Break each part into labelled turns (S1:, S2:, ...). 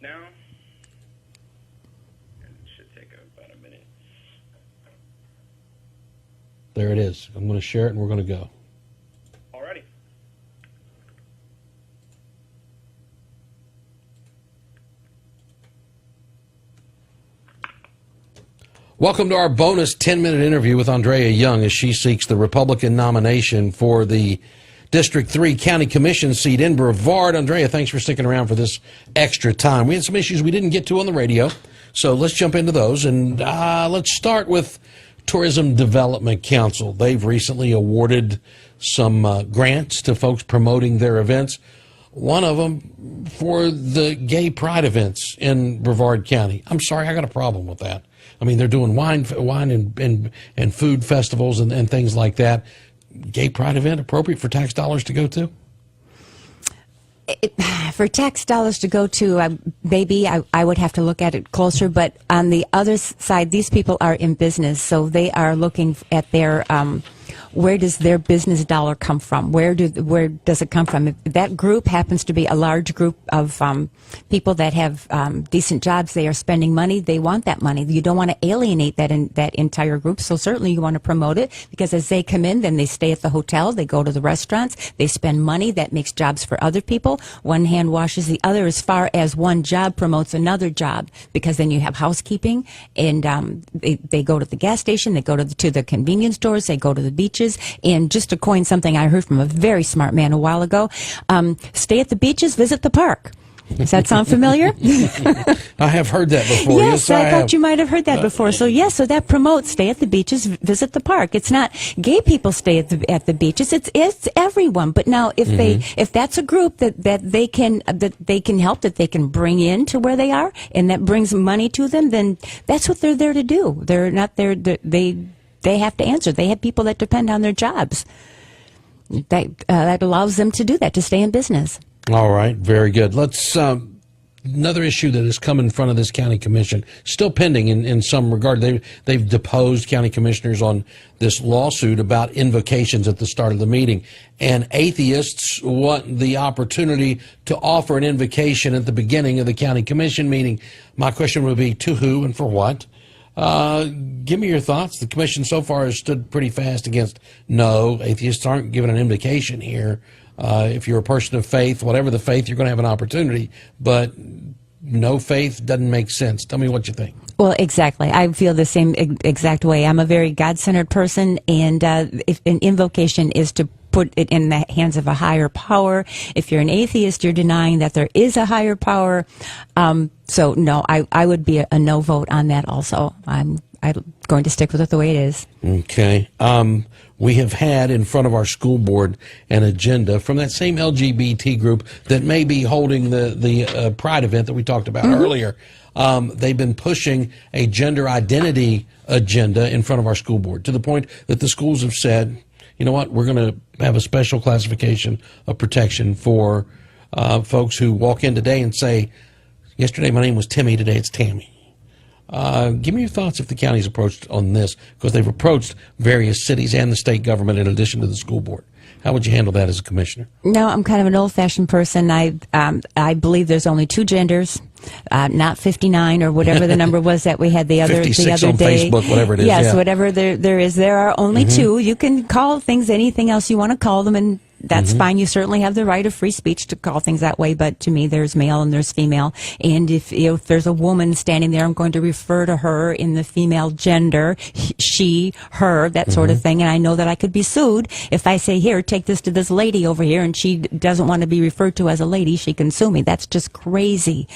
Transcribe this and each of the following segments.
S1: now. And it should take about a minute.
S2: There it is. I'm going to share it and we're going to go.
S1: Alrighty.
S2: Welcome to our bonus 10-minute interview with Andrea Young as she seeks the Republican nomination for the District 3 County Commission seat in Brevard. Andrea, thanks for sticking around for this extra time. We had some issues we didn't get to on the radio, so let's jump into those. And let's start with Tourism Development Council. They've recently awarded some grants to folks promoting their events. One of them for the gay pride events in Brevard County. I'm sorry, I got a problem with that. I mean, they're doing wine and food festivals and things like that. Gay pride event appropriate for tax dollars to go to?
S3: For tax dollars to go to, maybe I would have to look at it closer. But on the other side, these people are in business, so they are looking at their where does their business dollar come from? Where does it come from? If that group happens to be a large group of people that have decent jobs, they are spending money. They want that money. You don't want to alienate that entire group. So certainly you want to promote it, because as they come in, then they stay at the hotel, they go to the restaurants, they spend money. That makes jobs for other people. One hand washes the other, as far as one job promotes another job, because then you have housekeeping, and they go to the gas station, they go to the convenience stores, they go to the beaches. And just to coin something I heard from a very smart man a while ago, stay at the beaches, visit the park. Does that sound familiar?
S2: I have heard that before.
S3: Yes, I thought you might have heard that before. So yes, so that promotes stay at the beaches, visit the park. It's not gay people stay at the beaches. It's everyone. But now if that's a group that they can help, that they can bring in to where they are, and that brings money to them, then that's what they're there to do. They're not there. They have to answer. They have people that depend on their jobs. That allows them to do that, to stay in business.
S2: All right, very good. Let's another issue that has come in front of this county commission, still pending in some regard. They've deposed county commissioners on this lawsuit about invocations at the start of the meeting, and atheists want the opportunity to offer an invocation at the beginning of the county commission meeting. My question would be, to who and for what? Give me your thoughts. The commission so far has stood pretty fast against no. Atheists aren't given an invocation here. If you're a person of faith, whatever the faith, you're going to have an opportunity. But no faith doesn't make sense. Tell me what you think.
S3: Well, exactly. I feel the same exact way. I'm a very God-centered person, and if an invocation is to put it in the hands of a higher power. If you're an atheist, you're denying that there is a higher power. So no, I would be a no vote on that also. I'm going to stick with it the way it is.
S2: Okay. We have had in front of our school board an agenda from that same LGBT group that may be holding the Pride event that we talked about earlier. They've been pushing a gender identity agenda in front of our school board, to the point that the schools have said, you know what, we're going to have a special classification of protection for folks who walk in today and say, yesterday my name was Timmy, today it's Tammy. Give me your thoughts if the county's approached on this, because they've approached various cities and the state government in addition to the school board. How would you handle that as a commissioner?
S3: No, I'm kind of an old-fashioned person. I believe there's only two genders, not 59 or whatever the number was that we had the other
S2: 56
S3: day.
S2: on Facebook, whatever it is.
S3: Yes,
S2: yeah.
S3: whatever there is. There are only two. You can call things anything else you want to call them, and that's fine. You certainly have the right of free speech to call things that way, but to me there's male and there's female. And if there's a woman standing there, I'm going to refer to her in the female gender, she, her, that sort of thing. And I know that I could be sued if I say, here, take this to this lady over here, and she doesn't want to be referred to as a lady. She can sue me. That's just crazy.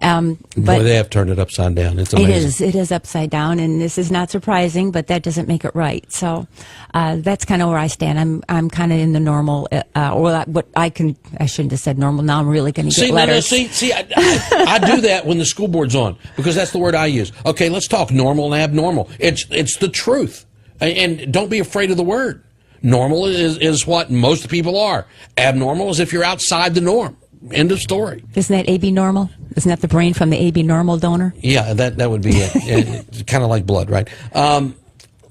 S3: But
S2: boy, they have turned it upside down. It's amazing.
S3: It is upside down, and this is not surprising, but that doesn't make it right. So that's kind of where I stand. I'm kind of in the normal. I shouldn't have said normal. Now I'm really going to get letters.
S2: I do that when the school board's on, because that's the word I use. Okay, let's talk normal and abnormal. It's the truth, and don't be afraid of the word. Normal is what most people are. Abnormal is if you're outside the norm. End of story.
S3: Isn't that AB normal? Isn't that the brain from the AB normal donor?
S2: Yeah, that would be it. Kind of like blood, right?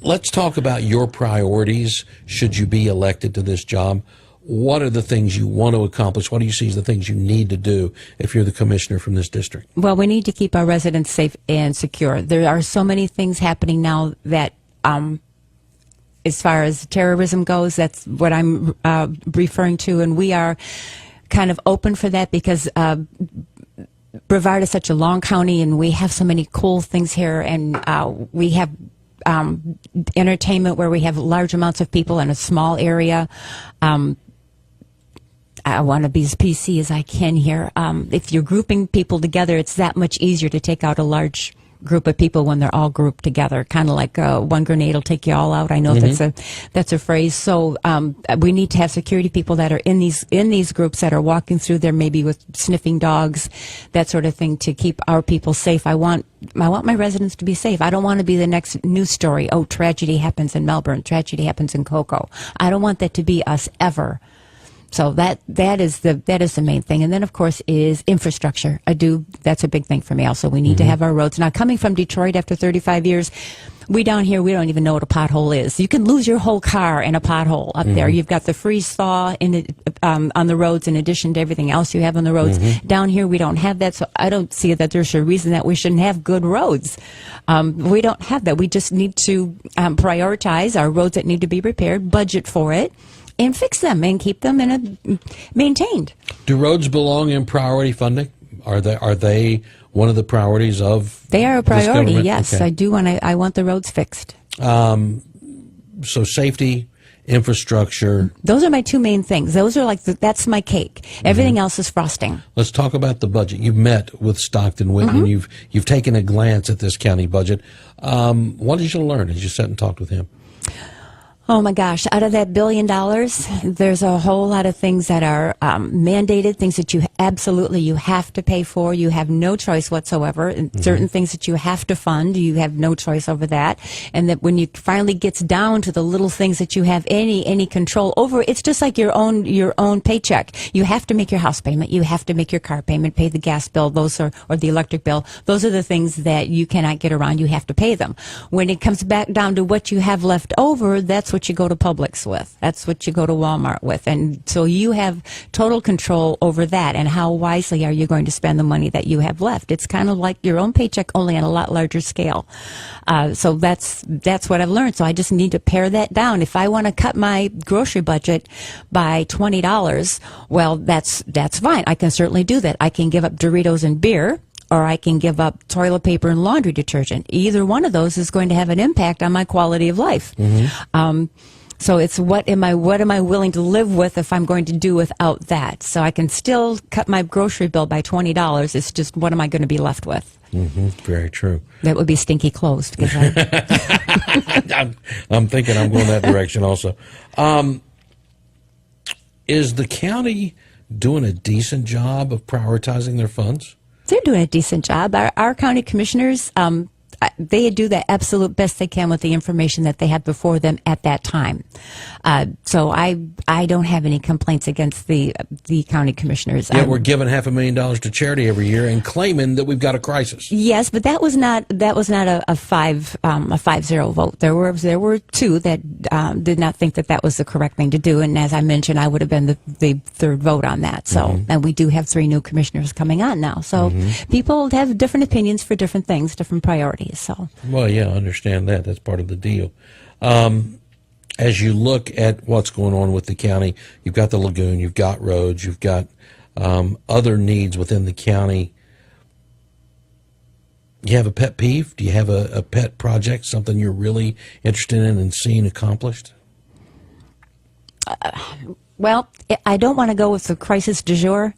S2: Let's talk about your priorities should you be elected to this job. what are the things you want to accomplish? What do you see as the things you need to do if you're the commissioner from this district?
S3: Well, we need to keep our residents safe and secure. There are so many things happening now that, as far as terrorism goes, that's what I'm referring to, and we are kind of open for that because Brevard is such a long county, and we have so many cool things here, and we have entertainment where we have large amounts of people in a small area. I want to be as PC as I can here. If you're grouping people together, it's that much easier to take out a large group of people when they're all grouped together, kind of like one grenade will take you all out. I know that's a phrase. So we need to have security people that are in these groups that are walking through there, maybe with sniffing dogs, that sort of thing, to keep our people safe. I want my residents to be safe. I don't want to be the next news story. Oh, tragedy happens in Melbourne. Tragedy happens in Cocoa. I don't want that to be us ever. So that is the main thing. And then, of course, is infrastructure. That's a big thing for me also. We need to have our roads. Now, coming from Detroit after 35 years, we down here, we don't even know what a pothole is. You can lose your whole car in a pothole up there. You've got the freeze thaw on the roads in addition to everything else you have on the roads. Down here, we don't have that, so I don't see that there's a reason that we shouldn't have good roads. We don't have that. We just need to prioritize our roads that need to be repaired, budget for it, and fix them and keep them maintained.
S2: Do roads belong in priority funding? Are they one of the priorities of?
S3: They are a priority.
S2: This
S3: yes,
S2: okay.
S3: I do, and I want the roads fixed.
S2: So safety, infrastructure.
S3: Those are my two main things. Those are that's my cake. Everything else is frosting.
S2: Let's talk about the budget. You've met with Stockton Whitman. You've taken a glance at this county budget. What did you learn as you sat and talked with him?
S3: Oh my gosh, out of that $1 billion, there's a whole lot of things that are mandated, things that you have to pay for. You have no choice whatsoever. And certain things that you have to fund, you have no choice over that. And that when it finally gets down to the little things that you have any control over, it's just like your own paycheck. You have to make your house payment, you have to make your car payment, pay the gas bill, or the electric bill. Those are the things that you cannot get around. You have to pay them. When it comes back down to what you have left over, that's what you go to Publix with. That's what you go to Walmart with. And so you have total control over that. And how wisely are you going to spend the money that you have left? It's kind of like your own paycheck, only on a lot larger scale. So that's what I've learned. So I just need to pare that down. If I want to cut my grocery budget by $20, well, that's fine. I can certainly do that. I can give up Doritos and beer, or I can give up toilet paper and laundry detergent. Either one of those is going to have an impact on my quality of life. So it's what am I willing to live with if I'm going to do without that? So I can still cut my grocery bill by $20. It's just what am I going to be left with?
S2: Very true.
S3: That would be stinky clothes. Because
S2: I'm thinking I'm going that direction also. Is the county doing a decent job of prioritizing their funds?
S3: They're doing a decent job. Our county commissioners, they do the absolute best they can with the information that they had before them at that time. So I don't have any complaints against the county commissioners.
S2: Yeah, we're giving $500,000 to charity every year and claiming that we've got a crisis.
S3: Yes, but that was not a 5-0 vote. There were two that did not think that was the correct thing to do, and as I mentioned, I would have been the third vote on that. So, and we do have 3 new commissioners coming on now. So people have different opinions for different things, different priorities. So,
S2: well, yeah, I understand that. That's part of the deal. As you look at what's going on with the county, you've got the lagoon, you've got roads, you've got other needs within the county. Do you have a pet peeve? Do you have a pet project, something you're really interested in and seeing accomplished?
S3: Well, I don't want to go with the crisis du jour,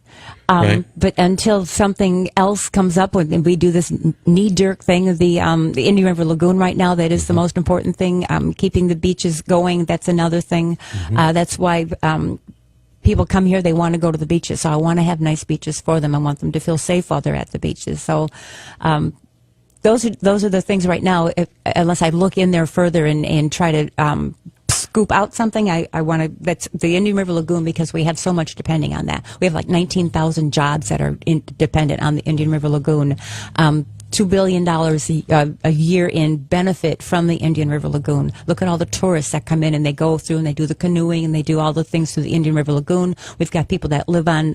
S2: Right.
S3: but until something else comes up, and we do this knee-jerk thing of the Indian River Lagoon right now, that is the most important thing. Keeping the beaches going, that's another thing. That's why people come here, they want to go to the beaches. So I want to have nice beaches for them. I want them to feel safe while they're at the beaches. So those are the things right now, unless I look in there further and try to scoop out something, I want to, that's the Indian River Lagoon, because we have so much depending on that. We have like 19,000 jobs that are dependent on the Indian River Lagoon. $2 billion a year in benefit from the Indian River Lagoon. Look at all the tourists that come in and they go through and they do the canoeing and they do all the things through the Indian River Lagoon. We've got people that live on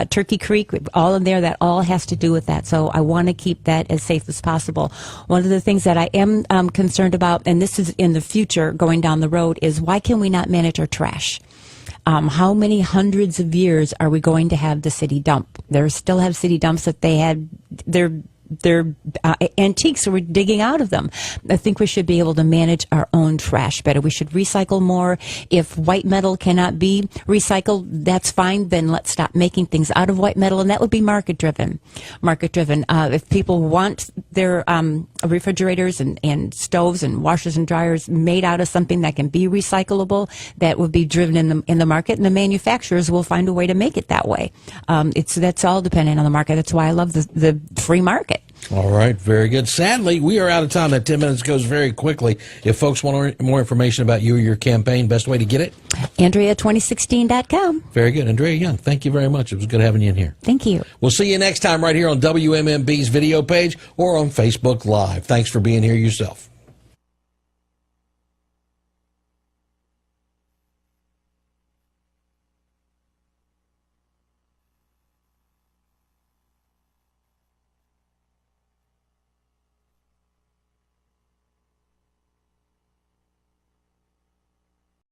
S3: Turkey Creek, all in there. That all has to do with that. So I want to keep that as safe as possible. One of the things that I am concerned about, and this is in the future going down the road, is why can we not manage our trash? How many hundreds of years are we going to have the city dump? They still have city dumps that they had their antiques, so we're digging out of them. I think we should be able to manage our own trash better. We should recycle more. If white metal cannot be recycled, that's fine. Then let's stop making things out of white metal, and that would be market driven. If people want their refrigerators and stoves and washers and dryers made out of something that can be recyclable, that would be driven in the market, and the manufacturers will find a way to make it that way. That's all dependent on the market. That's why I love the free market.
S2: All right, very good. Sadly, we are out of time. That 10 minutes goes very quickly. If folks want more information about you or your campaign, best way to get it?
S3: Andrea2016.com.
S2: Very good. Andrea Young, thank you very much. It was good having you in here.
S3: Thank you.
S2: We'll see you next time right here on WMMB's video page or on Facebook Live. Thanks for being here yourself.